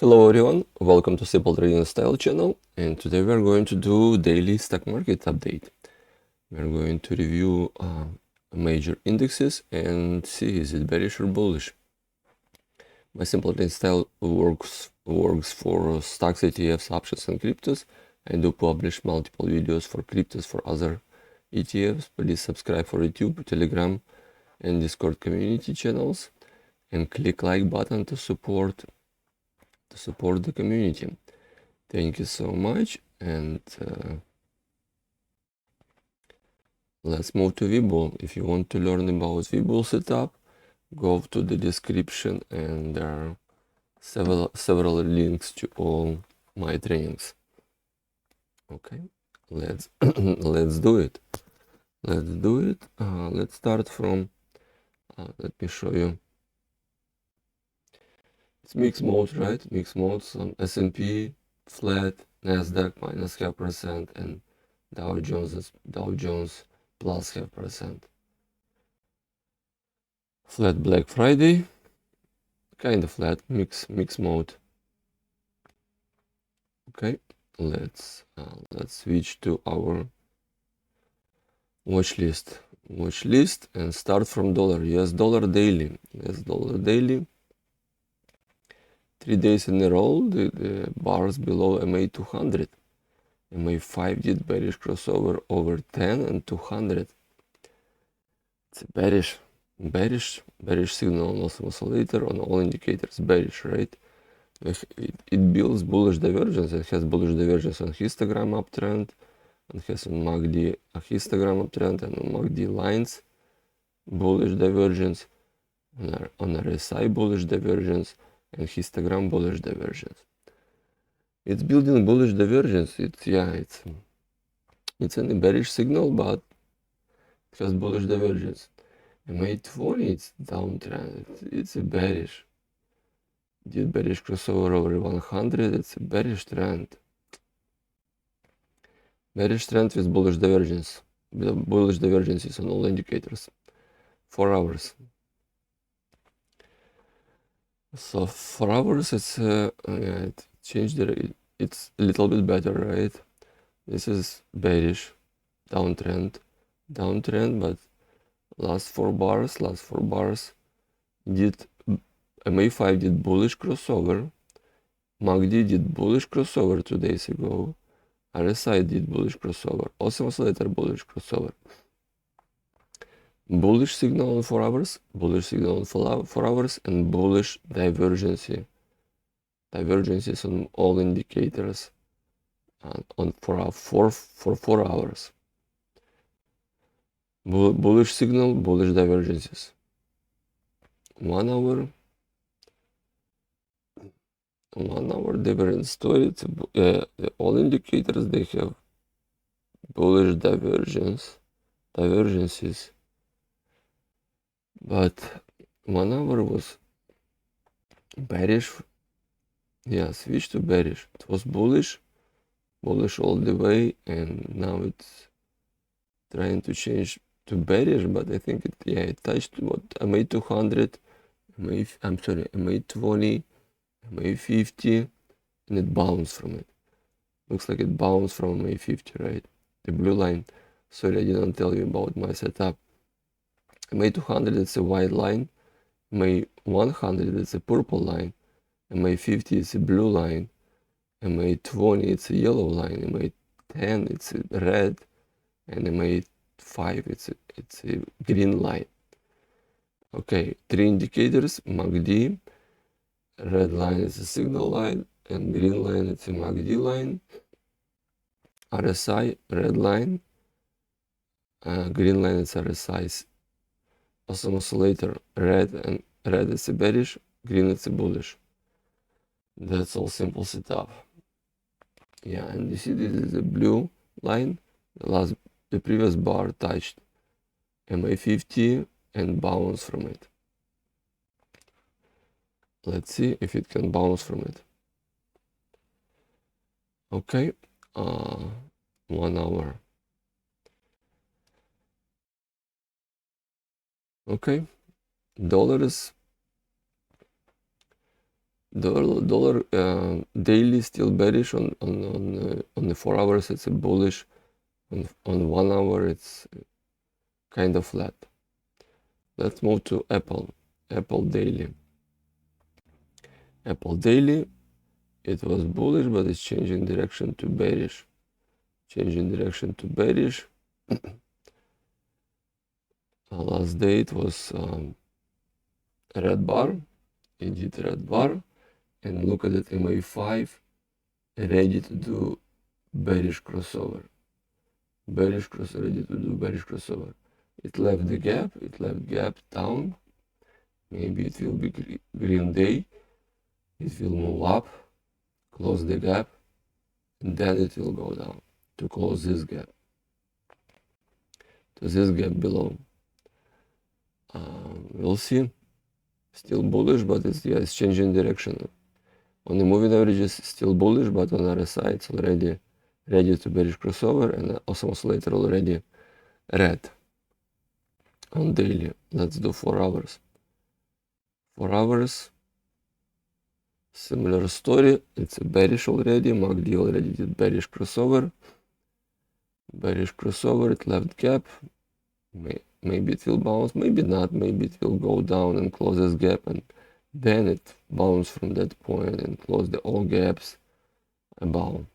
Hello everyone, welcome to Simple Trading Style channel, and today we are going to do daily stock market update. We are going to review major indexes and see is it bearish or bullish. My Simple Trading Style works for stocks, ETFs, options and cryptos. I do publish multiple videos for cryptos for other ETFs. Please subscribe for YouTube, Telegram and Discord community channels and click like button to support the community. Thank you so much, and let's move to VBull. If you want to learn about VBull setup, go to the description and there are several links to all my trainings. Okay, let's let's do it. Let's start from let me show you. It's mixed mode, right? Mixed mode, some S&P flat, Nasdaq minus 0.5%, and Dow Jones plus 0.5%. Flat Black Friday, kind of flat, mix mode. Okay, let's switch to our watch list and start from dollar. US dollar daily. 3 days in a row, the bars below MA 200. MA 5 did bearish crossover over 10 and 200. It's a bearish signal on oscillator on all indicators, bearish, right? It builds bullish divergence. It has bullish divergence on histogram uptrend, and has on MACD a histogram uptrend, and on MACD lines bullish divergence, on RSI bullish divergence, and histogram bullish divergence. It's building bullish divergence. It's a bearish signal, but it has bullish divergence. MA20, it's downtrend. It's a bearish. Did bearish crossover over 100. It's a bearish trend. Bearish trend with bullish divergence. Bullish divergence is on all indicators. 4 hours. So 4 hours, it changed it's a little bit better, right? This is bearish, downtrend, but last four bars did MA5 did bullish crossover, MACD did bullish crossover 2 days ago, RSI did bullish crossover, oscillator bullish crossover. Bullish signal on 4 hours, bullish signal on 4 hours, and bullish divergences on all indicators for 4 hours. Bullish signal, bullish divergences. 1 hour. 1 hour divergence story. All indicators, they have bullish divergences, but 1 hour was bearish. Yeah, switch to bearish. It was bullish all the way, and now it's trying to change to bearish, but I think it touched what MA 200, MA 20, MA 50, and it bounced from it. Looks like it bounced from MA 50, right? The blue line. Sorry, I didn't tell you about my setup. MA 200, it's a white line. MA 100, it's a purple line. MA 50, it's a blue line. MA 20, it's a yellow line. MA 10, it's a red. And MA 5, it's a green line. Okay, 3 indicators. MACD, red line is a signal line, and green line it's a MACD line. RSI, red line, green line is RSI. Oscillator, red is a bearish, green is a bullish. That's all simple setup. Yeah, and you see this is a blue line. The previous bar touched MA 50 and bounced from it. Let's see if it can bounce from it. Okay, 1 hour. Okay, dollar dollar daily still bearish on the 4 hours. It's a bullish. On 1 hour it's kind of flat. Let's move to Apple daily. Apple daily, it was bullish, but it's changing direction to bearish. Last day it was red bar. It did red bar, and look at it, MA5 ready to do bearish crossover. Ready to do bearish crossover. It left the gap. Down. Maybe it will be green day. It will move up, close the gap, and then it will go down to close this gap. To this gap below. We'll see. Still bullish, but it's changing direction. On the moving average, it's still bullish, but on RSI, it's already ready to bearish crossover, and awesome oscillator already red. On daily, let's do 4 hours. 4 hours, similar story. It's a bearish already. MACD already did bearish crossover. It left gap. Maybe it will bounce, maybe not. Maybe it will go down and close this gap, and then it bounce from that point and close all gaps above.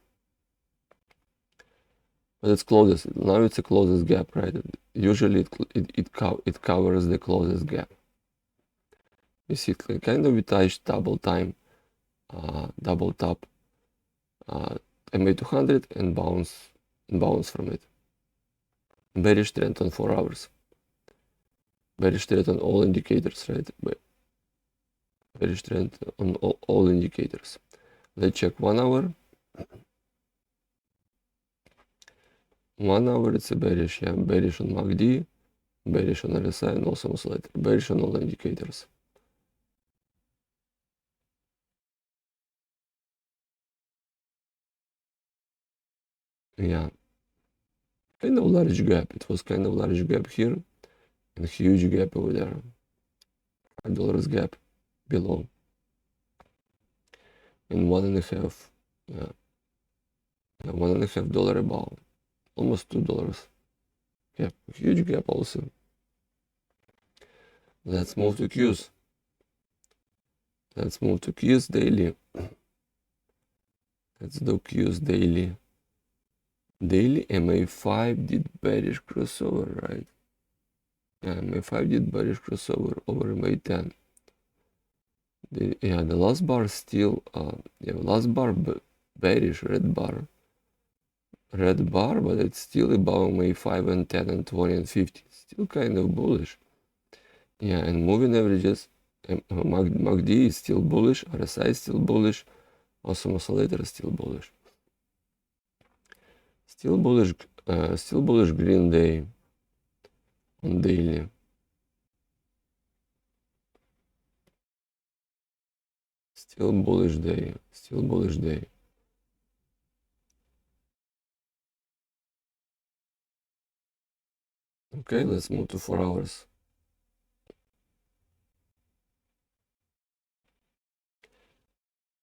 But it's closest. Now it's a closest gap, right? Usually it covers the closest gap. You see, kind of we touched double top MA200 and bounce from it. Bearish trend on 4 hours. Bearish trend on all indicators, right? Bearish trend on all indicators. Let's check 1 hour. 1 hour it's a bearish, yeah. Bearish on MACD, bearish on RSI, and also oscillator. Bearish on all indicators. Yeah. Kind of large gap. It was kind of large gap here and huge gap over there. $5 gap below. And $1.5. Yeah. $1.5 above. Almost $2. Gap. Huge gap also. Let's move to Qs. Daily. Let's do Qs daily. Daily MA5 did bearish crossover, right? Yeah, MA5 did bearish crossover over MA10. The last bar still, last bar bearish, red bar, but it's still above MA5 and 10 and 20 and 50. Still kind of bullish. Yeah, and moving averages, MACD is still bullish, RSI is still bullish, awesome oscillator is still bullish. Still bullish green day on daily. Still bullish day. Okay, let's move to 4 hours.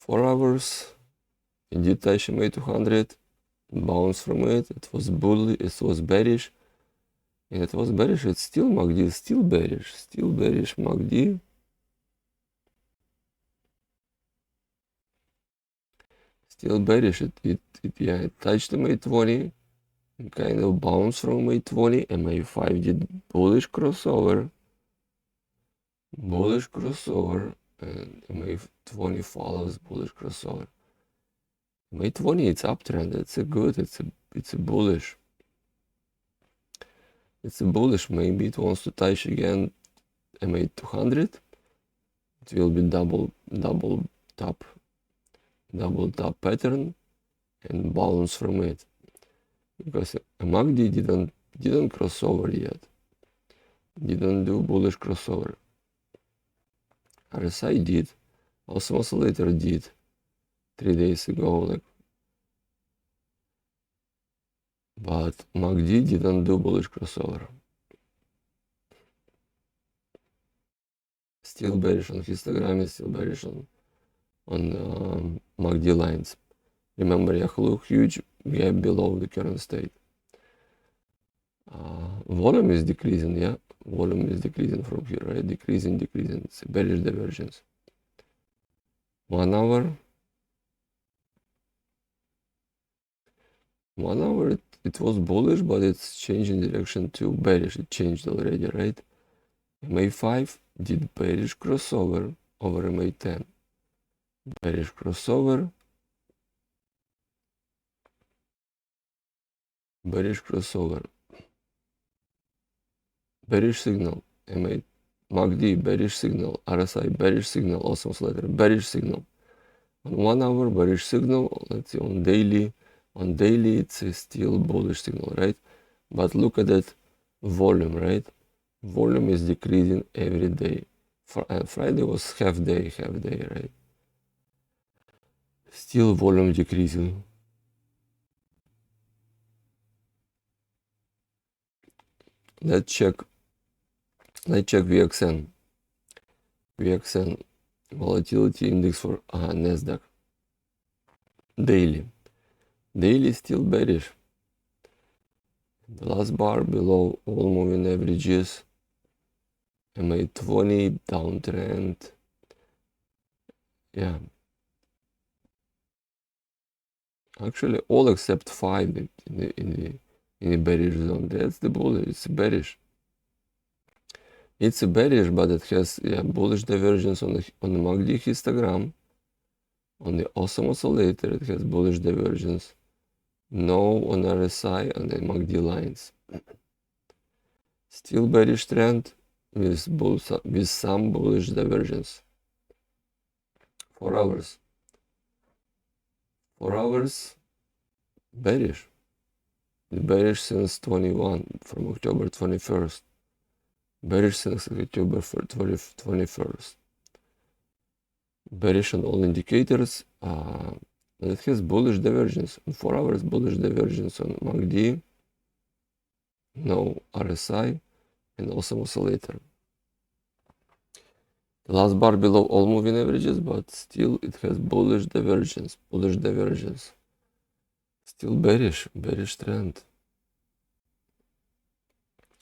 4 hours. It did touch MA200. Bounce from it. It was bullish. It was bearish. And it was bearish. It's still MACD. Still bearish MACD. Still bearish. It touched MA20. And kind of bounced from MA20. MA5 did bullish crossover. And MA20 follows bullish crossover. MA20, it's uptrend. It's a bullish. It's a bullish. Maybe it wants to touch again MA200. It will be double top pattern and bounce from it. Because MACD didn't cross over yet. Didn't do bullish crossover. RSI did. Also oscillator did 3 days ago, but MACD didn't do bullish crossover. Still bearish on histogram, still bearish on MACD lines. Remember, huge gap below the current state. Volume is decreasing, yeah. Volume is decreasing from here, right? Decreasing. It's a bearish divergence. 1 hour. 1 hour it was bullish, but it's changing direction to bearish. It changed already, right? MA5 did bearish crossover over MA10. Bearish crossover. Bearish crossover. Bearish signal. MACD bearish signal. RSI bearish signal. Also later bearish signal. On 1 hour bearish signal. Let's see on daily. On daily it's a still bullish signal, right? But look at that volume, right? Volume is decreasing every day. Friday was half day, right? Still volume decreasing. Let's check VXN. VXN volatility index for NASDAQ. Daily. Daily still bearish. The last bar below all moving averages. MA20 downtrend. Yeah. Actually, all except 5 in the bearish zone. That's the bullish. It's bearish. It's a bearish, but it has bullish divergence on the MACD histogram. On the awesome oscillator, it has bullish divergence. No on RSI and the MACD lines. Still bearish trend with some bullish divergence. 4 hours. 4 hours bearish. Bearish since 21 from October 21st. Bearish since October 21st. Bearish on all indicators. It has bullish divergence. On 4 hours bullish divergence on MACD. No RSI and awesome oscillator. The last bar below all moving averages, but still it has bullish divergence. Still bearish trend.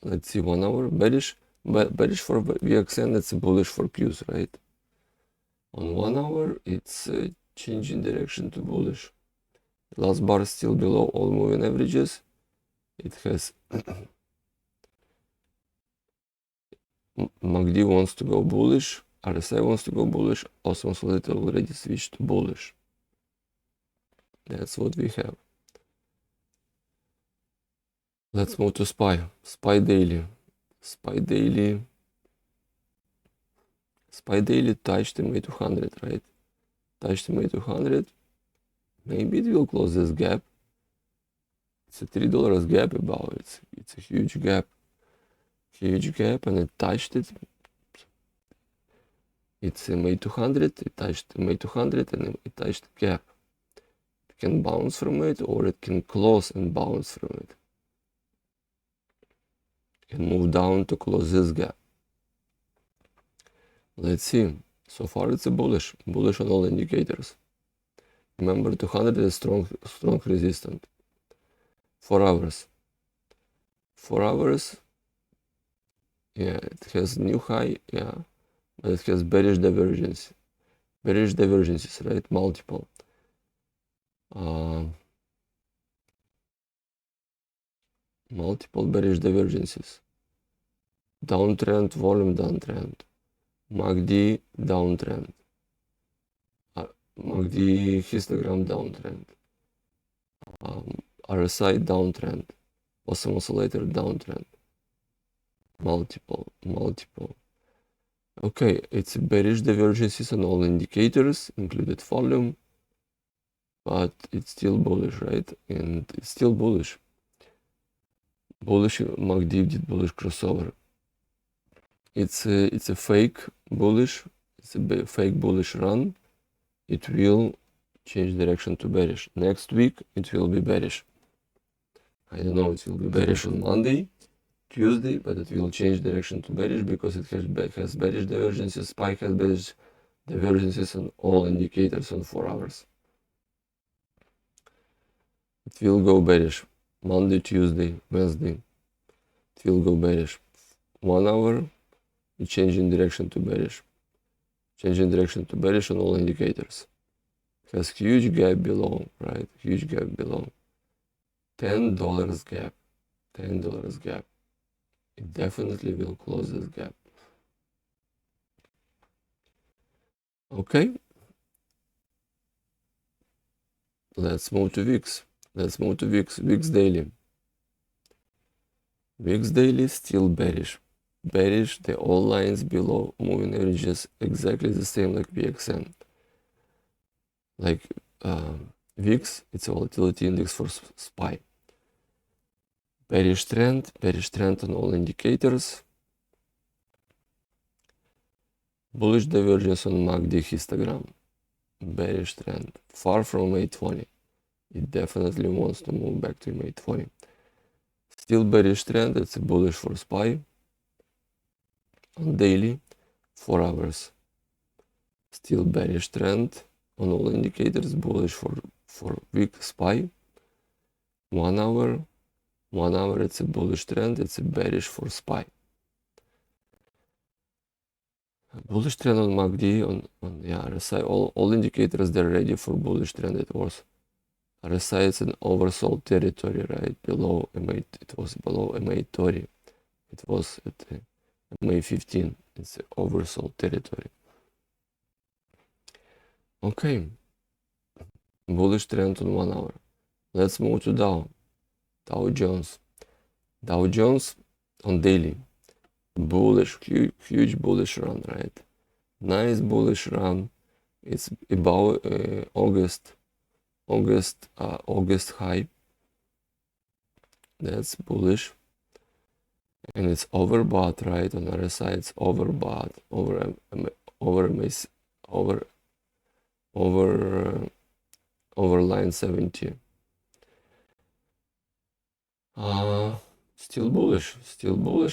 Let's see 1 hour bearish for VXN. It's bullish for Qs, right? On 1 hour it's changing direction to bullish. Last bar still below all moving averages. It has MACD wants to go bullish, RSI wants to go bullish, awesome oscillator already switched to bullish. That's what we have. Let's move to SPY. SPY daily. SPY daily touched MA200, right? Touched MA200. Maybe it will close this gap. It's a $3 gap about it. It's a huge gap. And it touched it. It's a MA200. It touched MA200 and it touched the gap. It can bounce from it or it can close and bounce from it. It can move down to close this gap. Let's see. So far it's a bullish on all indicators. Remember 200 is strong resistance. 4 hours. 4 hours. Yeah, it has new high, yeah, but it has bearish divergence. Bearish divergences, right? Multiple. Multiple bearish divergences. Downtrend, volume downtrend. MACD downtrend. MACD histogram downtrend. RSI downtrend. Awesome oscillator downtrend. Multiple. Okay, it's bearish divergences on all indicators, included volume, but it's still bullish, right? And it's still bullish. Bullish MACD did bullish crossover. It's a fake bullish. It's a fake bullish run. It will change direction to bearish. Next week it will be bearish. I don't know, it will be bearish on Monday, Tuesday, but it will change direction to bearish because it has bearish divergences. SPY has divergences on all indicators on 4 hours. It will go bearish Monday, Tuesday, Wednesday. It will go bearish 1 hour. We change in direction to bearish. Change in direction to bearish on all indicators. It has huge gap below, right? Huge gap below. $10 gap. $10 gap. It definitely will close this gap. Okay. Let's move to VIX. Let's move to VIX. VIX daily. VIX daily still bearish. Bearish, the all lines below moving averages exactly the same like VXN. Like VIX, it's a volatility index for SPY. Bearish trend on all indicators. Bullish divergence on MACD histogram. Bearish trend, far from 820. It definitely wants to move back to 820. Still bearish trend, it's a bullish for SPY. On daily, 4 hours. Still bearish trend on all indicators, bullish for weak SPY. 1 hour. 1 hour, it's a bullish trend, it's a bearish for SPY. Bullish trend on MACD, on RSI, all indicators, they're ready for bullish trend. It was RSI, it's an oversold territory, right? Below M8, it was below M830. It was at M815. It's an oversold territory. Okay. Bullish trend on 1 hour. Let's move to Dow. Dow Jones. Dow Jones on daily. Bullish, huge bullish run, right? Nice bullish run. It's about August high. That's bullish, and it's overbought, right? On the other side, it's overbought over line 70. Still bullish.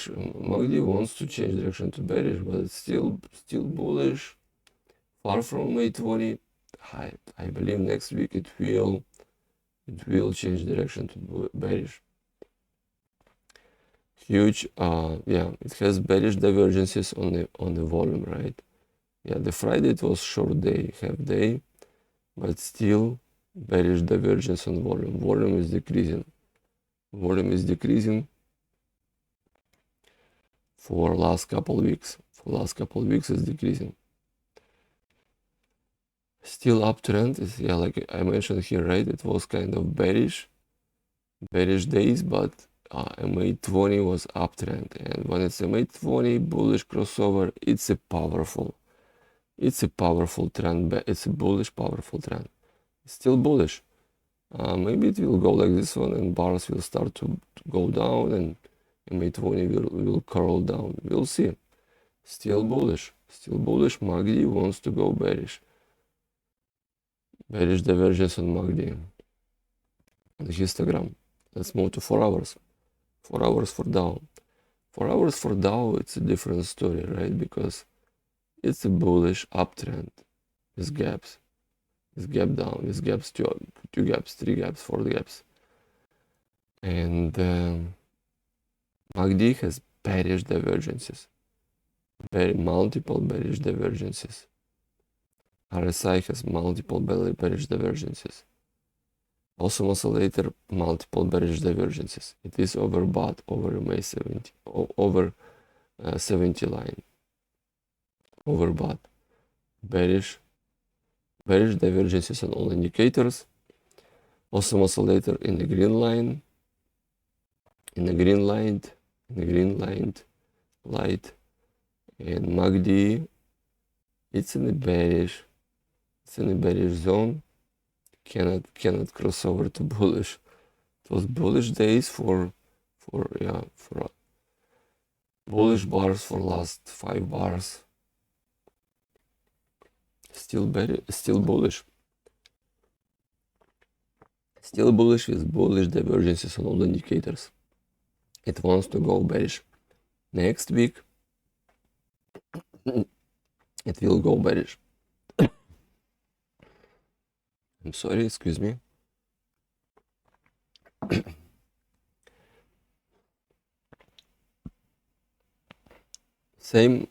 MACD wants to change direction to bearish, but it's still bullish. Far from 820. I believe next week it will change direction to bearish. Huge, it has bearish divergences on the volume, right? Yeah, the Friday it was short day, half day, but still bearish divergence on volume. Volume is decreasing. For last couple weeks. It's decreasing. Still uptrend. Is, yeah, like I mentioned here, right? It was kind of bearish days, but M820 was uptrend, and when it's M820 bullish crossover, it's a powerful trend. It's a bullish, powerful trend. It's still bullish. Maybe it will go like this one, and bars will start to go down, and M820 will curl down. We'll see. Still bullish. MACD wants to go bearish. Bearish divergence on MACD. On the histogram. Let's move to 4 hours. 4 hours for Dow. 4 hours for Dow, it's a different story, right? Because it's a bullish uptrend. With gaps. This gap down. This gaps, two gaps, 3 gaps, 4 gaps. And MACD has bearish divergences. Multiple bearish divergences. RSI has multiple bearish divergences. Also oscillator, multiple bearish divergences. It is overbought over MA 70, over 70 line. Overbought. Bearish divergences on all indicators. Also oscillator in the green line. Light. And MACD, it's in the bearish zone. Cannot cross over to bullish. It was bullish days for bullish bars for last 5 bars. Still bullish. Still bullish with bullish divergences on all indicators. It wants to go bearish. Next week, it will go bearish. I'm sorry, excuse me. Same.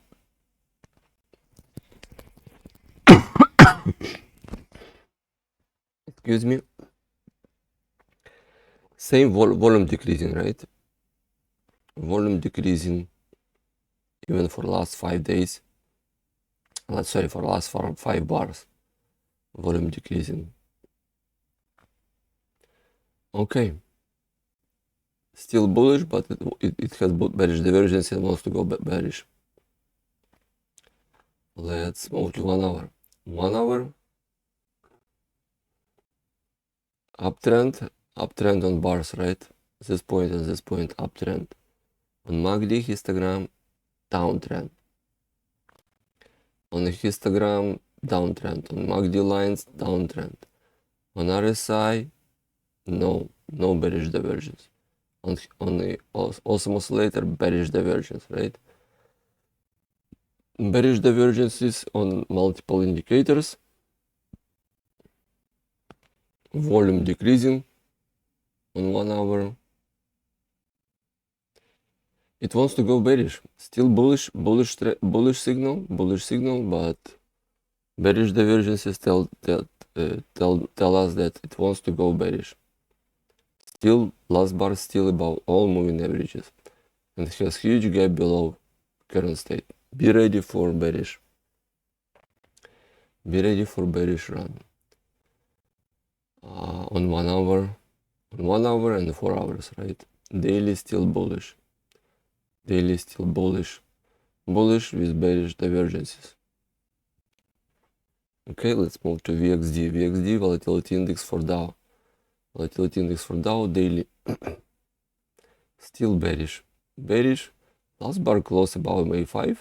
Excuse me. Same volume decreasing, right? Volume decreasing even for last 5 days. Sorry, for last 5 bars. Volume decreasing. Okay. Still bullish, but it has bearish divergence and wants to go bearish. Let's move to 1 hour. 1 hour. Uptrend on bars, right? This point and this point, uptrend. On MACD histogram, downtrend. On the histogram, downtrend. On MACD lines, downtrend. On RSI, no bearish divergence. On the awesome oscillator, bearish divergence, right? Bearish divergences on multiple indicators. Volume decreasing on 1 hour. It wants to go bearish. Still bullish signal, but bearish divergences tell us that it wants to go bearish. Still, last bar still above all moving averages and has huge gap below current state. Be ready for bearish. Be ready for bearish run. On 1 hour, and 4 hours, right? Daily still bullish. Daily still bullish. Bullish with bearish divergences. Okay, let's move to VXD. VXD, volatility index for Dow. Volatility index for Dow daily. Still bearish. Bearish. Last bar close above MA5,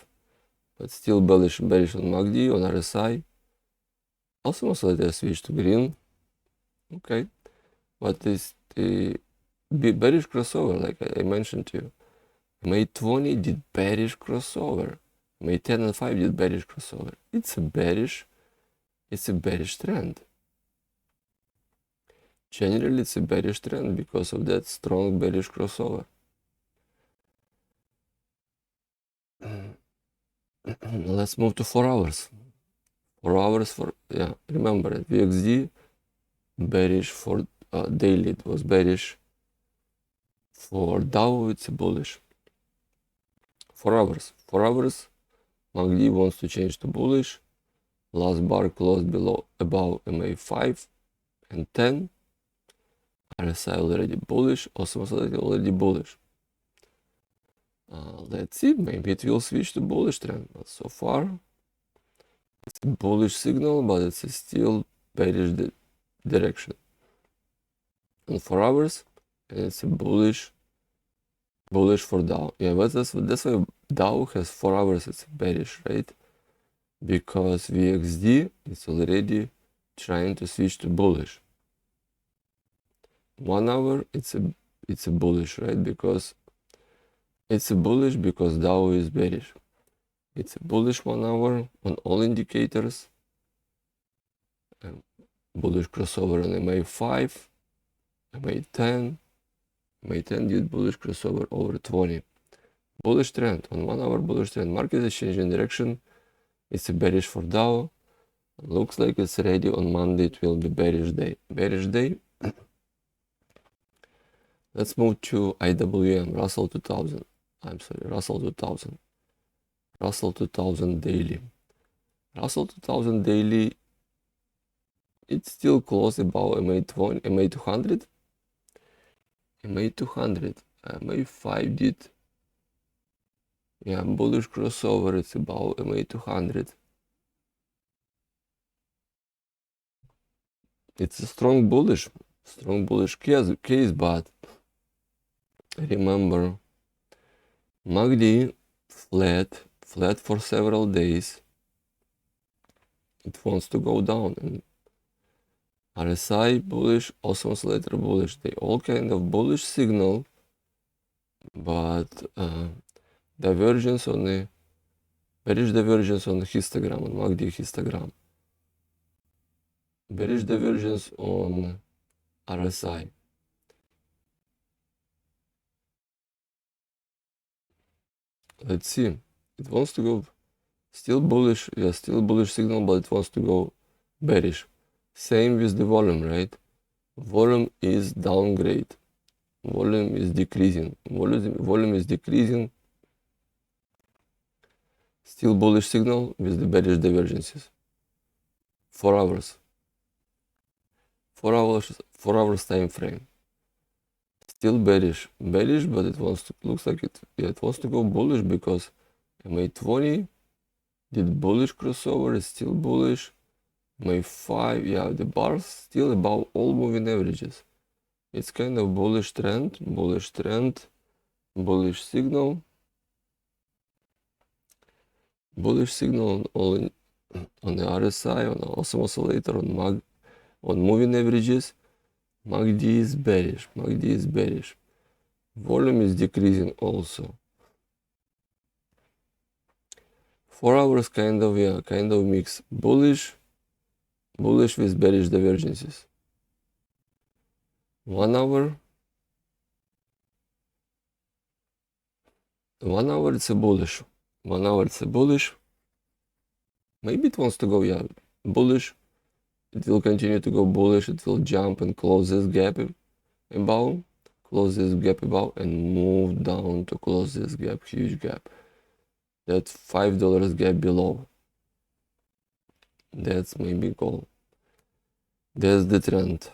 but still bearish on MACD, on RSI. Also oscillator switch to green. Okay, but this the bearish crossover, like I mentioned to you. MA20 did bearish crossover. MA10 and 5 did bearish crossover. It's a bearish trend. Generally, it's a bearish trend because of that strong bearish crossover. Let's move to 4 hours. 4 hours remember it. VXD bearish for daily. It was bearish. For Dow, it's bullish. 4 hours. 4 hours. MACD wants to change to bullish. Last bar closed above MA5 and 10. RSI already bullish. Awesome oscillator already bullish. Let's see. Maybe it will switch to bullish trend. But so far, it's a bullish signal, but it's still bearish direction. On 4 hours, and it's a bullish for Dow. Yeah, but that's why Dow has 4 hours. It's bearish, right? Because VXD is already trying to switch to bullish. 1 hour, it's a bullish, right? Because it's a bullish because Dow is bearish. It's a bullish 1 hour on all indicators. Bullish crossover on MA5, MA10. MA10 did bullish crossover over 20. Bullish trend on 1 hour, bullish trend. Market is changing direction. It's a bearish for Dow. Looks like it's ready on Monday. It will be bearish day. Bearish day. Let's move to IWM, Russell 2000. I'm sorry, Russell 2000. Russell 2000 daily. Russell 2000 daily, it's still close above MA200. MA200. MA5 did. Yeah, bullish crossover, it's above MA200. It's a strong bullish case, but remember, MACD flat for several days. It wants to go down, and RSI bullish, awesome oscillator bullish. They all kind of bullish signal, but divergence on the bearish divergence on the histogram, on MACD histogram. bearish divergence on RSI. Let's see. It wants to go still bullish. Yeah, still bullish signal, but it wants to go bearish. Same with the volume, right? Volume is downgrade. Volume is decreasing. Volume is decreasing. Still bullish signal with the bearish divergences. 4 hours. 4 hours time frame. Still bearish, but it wants to, looks like it wants to go bullish because MA20 did bullish crossover, it's still bullish. MA5, yeah, the bars still above all moving averages. It's kind of bullish trend, bullish signal. Bullish signal on the RSI, on the awesome oscillator, on moving averages. MACD is bearish. Volume is decreasing also. 4 hours kind of mix. Bullish with bearish divergences. 1 hour. 1 hour it's a bullish. 1 hour it's a bullish. Maybe it wants to go, yeah, bullish. It will continue to go bullish. It will jump and close this gap above. Close this gap above and move down to close this gap, huge gap. That's $5 gap below. That's maybe goal. That's the trend.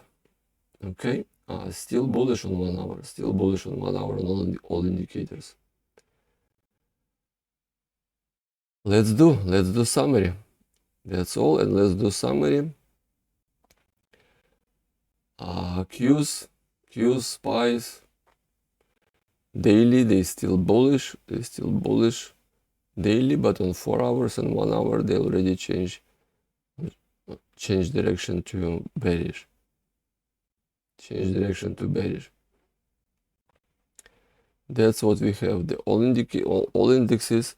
Okay, still bullish on 1 hour. Still bullish on 1 hour on all indicators. Let's do summary. That's all, and let's do summary. Qs, spies. Daily they still bullish. Daily, but on 4 hours and 1 hour they already change direction to bearish. That's what we have. The all indexes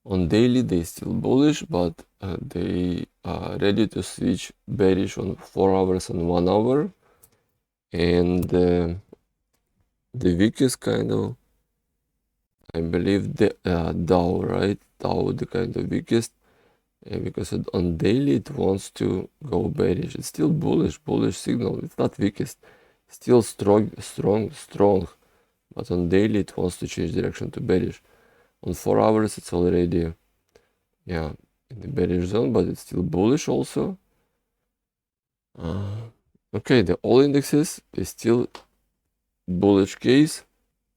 on daily they still bullish, but they are ready to switch bearish on 4 hours and 1 hour. And the weakest kind of, I believe the Dow, right? Dow, the kind of weakest, because on daily it wants to go bearish. It's still bullish signal. It's not weakest, still strong. But on daily it wants to change direction to bearish. On 4 hours it's already, yeah, in the bearish zone, but it's still bullish also. Okay, the all indexes is still bullish case,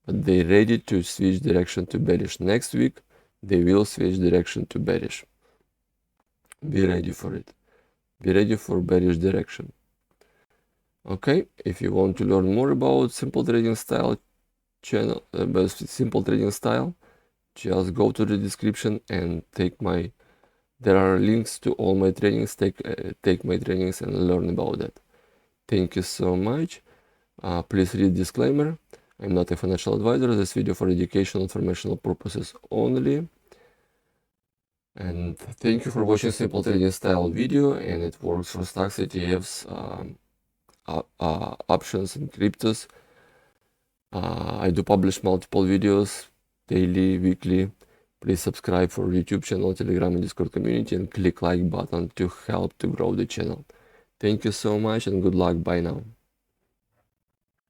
but they're ready to switch direction to bearish. Next week they will switch direction to bearish. Be ready for it. Be ready for bearish direction. Okay, if you want to learn more about simple trading style channel, simple trading style, just go to the description and there are links to all my trainings. Take my trainings and learn about that. Thank you so much. Please read disclaimer. I'm not a financial advisor. This video for educational informational purposes only. And thank you for watching simple trading style video, and it works for stocks, ETFs, options and cryptos. I do publish multiple videos daily, weekly. Please subscribe for YouTube channel, Telegram and Discord community, and click like button to help to grow the channel. Thank you so much and good luck. Bye now.